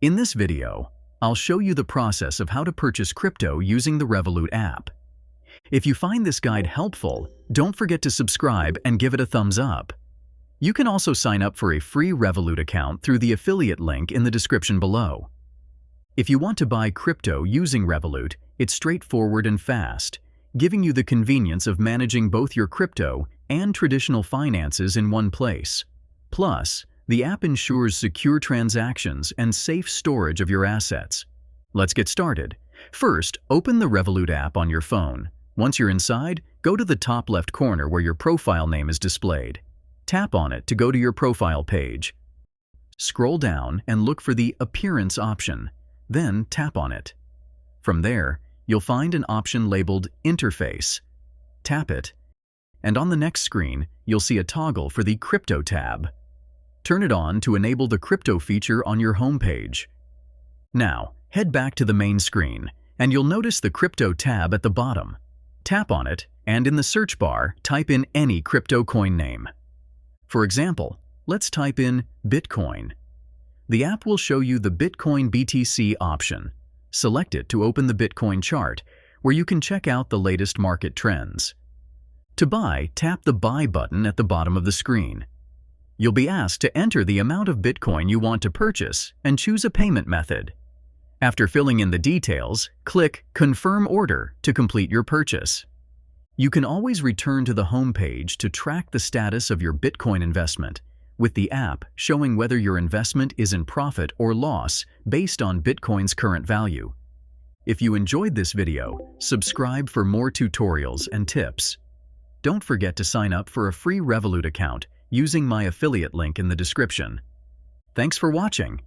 In this video, I'll show you the process of how to purchase crypto using the Revolut app. If you find this guide helpful, don't forget to subscribe and give it a thumbs up. You can also sign up for a free Revolut account through the affiliate link in the description below. If you want to buy crypto using Revolut, it's straightforward and fast, giving you the convenience of managing both your crypto and traditional finances in one place. Plus, the app ensures secure transactions and safe storage of your assets. Let's get started. First, open the Revolut app on your phone. Once you're inside, go to the top left corner where your profile name is displayed. Tap on it to go to your profile page. Scroll down and look for the Appearance option. Then tap on it. From there, you'll find an option labeled Interface. Tap it, and on the next screen, you'll see a toggle for the Crypto tab. Turn it on to enable the crypto feature on your home page. Now, head back to the main screen, and you'll notice the Crypto tab at the bottom. Tap on it, and in the search bar, type in any crypto coin name. For example, let's type in Bitcoin. The app will show you the Bitcoin BTC option. Select it to open the Bitcoin chart, where you can check out the latest market trends. To buy, tap the Buy button at the bottom of the screen. You'll be asked to enter the amount of Bitcoin you want to purchase and choose a payment method. After filling in the details, click Confirm Order to complete your purchase. You can always return to the home page to track the status of your Bitcoin investment, with the app showing whether your investment is in profit or loss based on Bitcoin's current value. If you enjoyed this video, subscribe for more tutorials and tips. Don't forget to sign up for a free Revolut account using my affiliate link in the description. Thanks for watching.